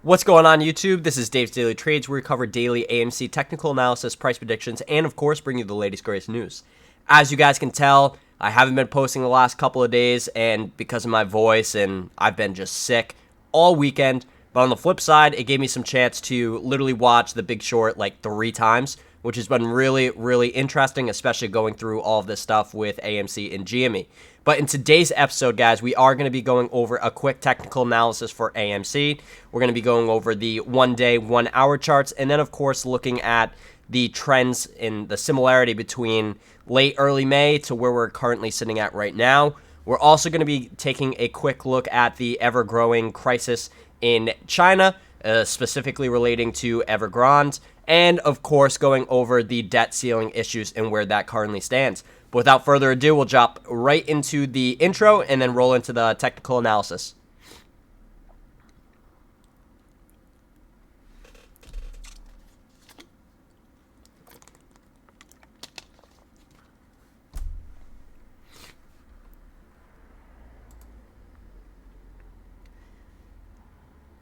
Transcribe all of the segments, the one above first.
What's going on, YouTube? This is Dave's Daily Trades, where we cover daily AMC technical analysis, price predictions, and of course bring you the latest greatest news. As you guys can tell, I haven't been posting the last couple of days, and because of my voice, and I've been just sick all weekend. But on the flip side, it gave me some chance to literally watch The Big Short like 3 times, which has been really, really interesting, especially going through all of this stuff with AMC and GME. But in today's episode, guys, we are going to be going over a quick technical analysis for AMC. We're going to be going over the 1-day, 1-hour charts, and then, of course, looking at the trends in the similarity between late, early May to where we're currently sitting at right now. We're also going to be taking a quick look at the ever-growing crisis in China, specifically relating to Evergrande, and, of course, going over the debt ceiling issues and where that currently stands. But without further ado, we'll jump right into the intro and then roll into the technical analysis.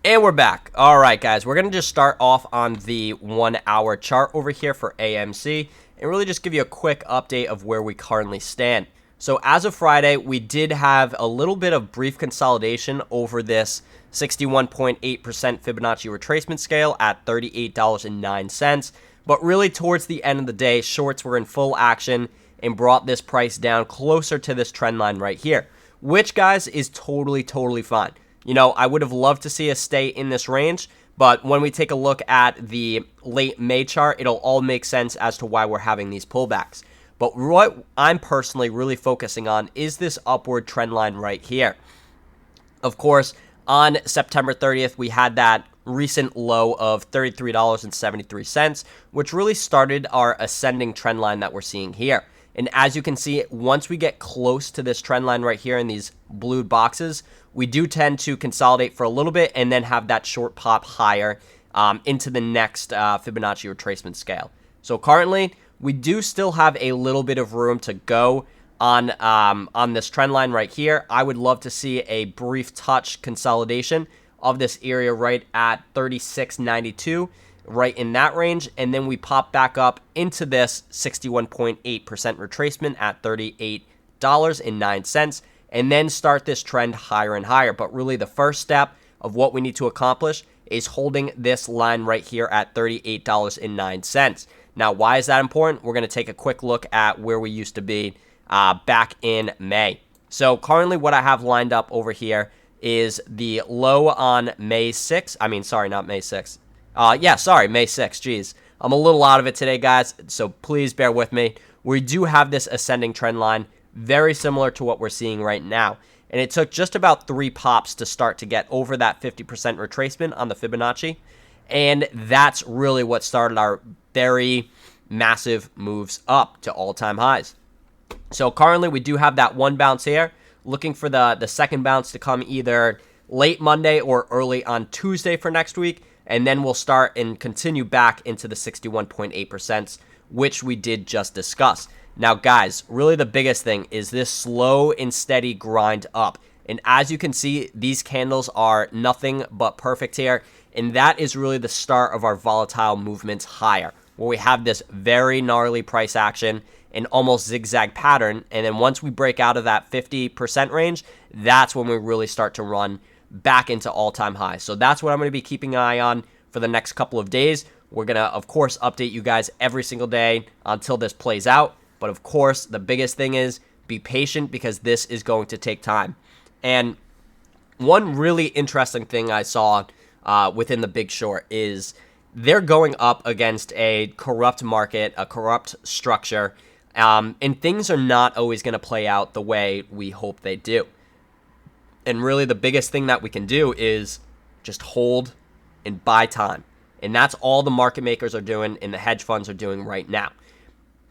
And we're back. All right, guys, we're going to just start off on the 1-hour chart over here for AMC and really just give you a quick update of where we currently stand. So as of Friday, we did have a little bit of brief consolidation over this 61.8% Fibonacci retracement scale at $38.09. But really towards the end of the day, shorts were in full action and brought this price down closer to this trend line right here, which, guys, is totally fine. You know, I would have loved to see us stay in this range, but when we take a look at the late May chart, it'll all make sense as to why we're having these pullbacks. But what I'm personally really focusing on is this upward trend line right here. Of course, on September 30th, we had that recent low of $33.73, which really started our ascending trend line that we're seeing here. And as you can see, once we get close to this trend line right here in these blue boxes, we do tend to consolidate for a little bit and then have that short pop higher into the next Fibonacci retracement scale. So currently, we do still have a little bit of room to go on this trend line right here. I would love to see a brief touch consolidation of this area right at 36.92. Right in that range, and then we pop back up into this 61.8% retracement at $38.09, and then start this trend higher and higher. But really, the first step of what we need to accomplish is holding this line right here at $38.09. Now, why is that important? We're going to take a quick look at where we used to be back in May. So currently, what I have lined up over here is the low on May 6th. I mean, sorry, not May 6th. May 6th, geez. I'm a little out of it today, guys, so please bear with me. We do have this ascending trend line, very similar to what we're seeing right now. And it took just about 3 pops to start to get over that 50% retracement on the Fibonacci. And that's really what started our very massive moves up to all-time highs. So currently, we do have that one bounce here. Looking for the second bounce to come either late Monday or early on Tuesday for next week. And then we'll start and continue back into the 61.8%, which we did just discuss. Now, guys, really the biggest thing is this slow and steady grind up. And as you can see, these candles are nothing but perfect here. And that is really the start of our volatile movements higher, where we have this very gnarly price action and almost zigzag pattern. And then once we break out of that 50% range, that's when we really start to run back into all-time highs. So that's what I'm going to be keeping an eye on for the next couple of days. We're going to, of course, update you guys every single day until this plays out. But, of course, the biggest thing is be patient because this is going to take time. And one really interesting thing I saw within the Big Short is they're going up against a corrupt market, a corrupt structure, and things are not always going to play out the way we hope they do. And really the biggest thing that we can do is just hold and buy time. And that's all the market makers are doing and the hedge funds are doing right now.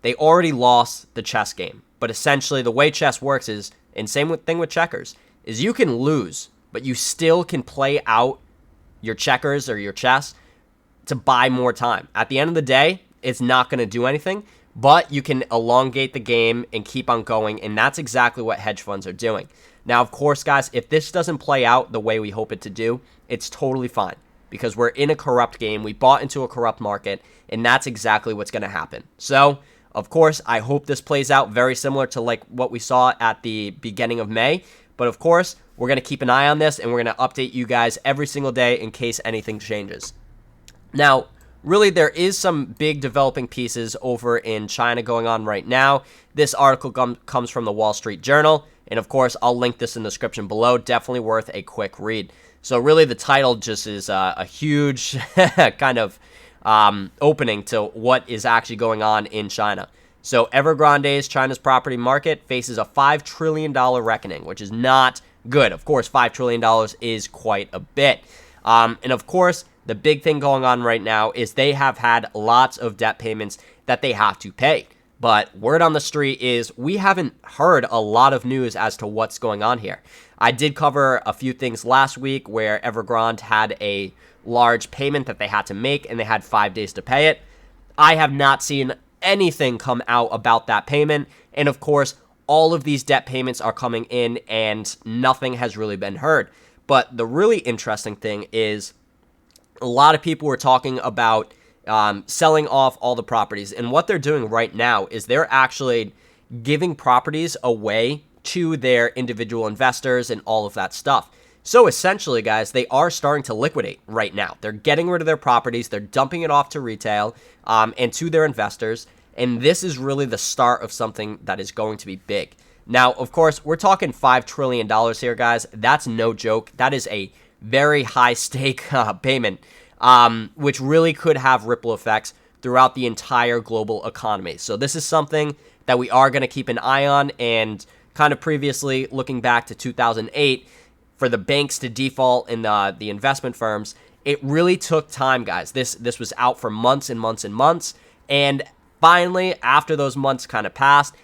They already lost the chess game. But essentially the way chess works is, and same thing with checkers, is you can lose, but you still can play out your checkers or your chess to buy more time. At the end of the day, it's not going to do anything, but you can elongate the game and keep on going. And that's exactly what hedge funds are doing. Now, of course, guys, if this doesn't play out the way we hope it to do, it's totally fine. because we're in a corrupt game. We bought into a corrupt market, and that's exactly what's going to happen. So, of course, I hope this plays out very similar to like what we saw at the beginning of May. But of course, we're going to keep an eye on this, and we're going to update you guys every single day in case anything changes. Now, really, there is some big developing pieces over in China going on right now. This article comes from the Wall Street Journal, and of course, I'll link this in the description below. Definitely worth a quick read. So really, the title just is a huge kind of opening to what is actually going on in China. So Evergrande's China's property market faces a $5 trillion reckoning, which is not good. Of course, $5 trillion is quite a bit. And of course, the big thing going on right now is they have had lots of debt payments that they have to pay. But word on the street is we haven't heard a lot of news as to what's going on here. I did cover a few things last week where Evergrande had a large payment that they had to make and they had 5 days to pay it. I have not seen anything come out about that payment. And of course, all of these debt payments are coming in and nothing has really been heard. But the really interesting thing is a lot of people were talking about selling off all the properties. And what they're doing right now is they're actually giving properties away to their individual investors and all of that stuff. So essentially, guys, they are starting to liquidate right now. They're getting rid of their properties. They're dumping it off to retail and to their investors. And this is really the start of something that is going to be big. Now, of course, we're talking $5 trillion here, guys. That's no joke. That is a very high stake payment, which really could have ripple effects throughout the entire global economy. So this is something that we are going to keep an eye on. And kind of previously, looking back to 2008, for the banks to default in the investment firms, it really took time, guys. This was out for months and months and months. And finally, after those months kind of passed,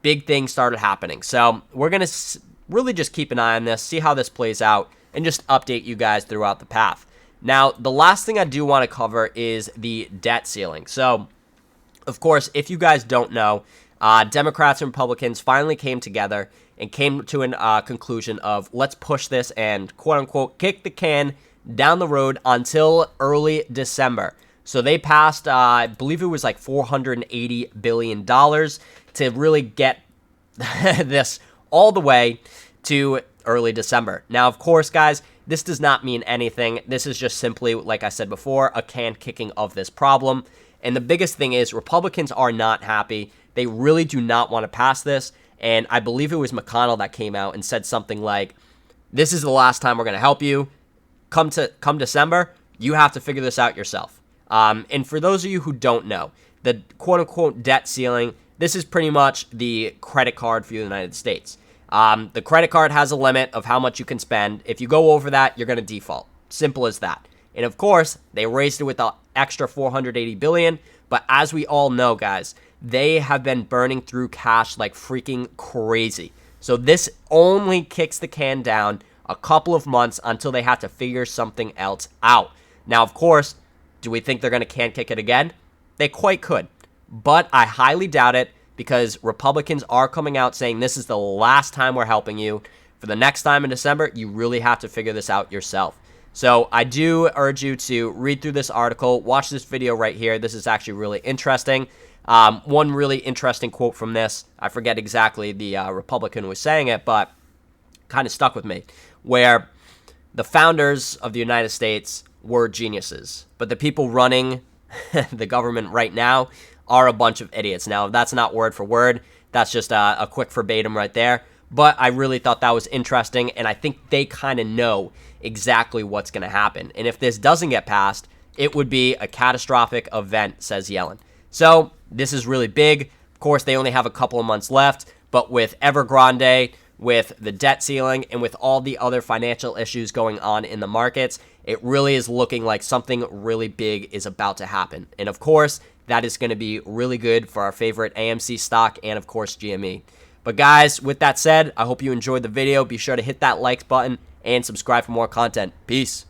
big things started happening. So we're going to really just keep an eye on this, see how this plays out, and just update you guys throughout the path. Now, the last thing I do want to cover is the debt ceiling. So, of course, if you guys don't know, Democrats and Republicans finally came together and came to a conclusion of let's push this and quote-unquote kick the can down the road until early December. So they passed, I believe it was like $480 billion to really get this all the way to early December. Now, of course, guys, this does not mean anything. This is just simply, like I said before, a can kicking of this problem. And the biggest thing is Republicans are not happy. They really do not want to pass this. And I believe it was McConnell that came out and said something like, this is the last time we're going to help you. Come December, you have to figure this out yourself. And for those of you who don't know, the quote-unquote debt ceiling, this is pretty much the credit card for the United States. The credit card has a limit of how much you can spend. If you go over that, you're going to default. Simple as that. And of course, they raised it with the extra $480 billion. But as we all know, guys, they have been burning through cash like freaking crazy. So this only kicks the can down a couple of months until they have to figure something else out. Now, of course, do we think they're going to can kick it again? They quite could. But I highly doubt it because Republicans are coming out saying this is the last time we're helping you. For the next time in December, you really have to figure this out yourself. So I do urge you to read through this article, watch this video right here. This is actually really interesting. One really interesting quote from this, I forget exactly the Republican who was saying it, but kind of stuck with me, where the founders of the United States were geniuses, but the people running the government right now are a bunch of idiots. Now, that's not word for word. That's just a quick verbatim right there. But I really thought that was interesting, and I think they kind of know exactly what's going to happen. And if this doesn't get passed, it would be a catastrophic event, says Yellen. So this is really big. Of course, they only have a couple of months left, but with Evergrande, with the debt ceiling, and with all the other financial issues going on in the markets, it really is looking like something really big is about to happen. And of course, that is going to be really good for our favorite AMC stock and, of course, GME. But guys, with that said, I hope you enjoyed the video. Be sure to hit that like button and subscribe for more content. Peace.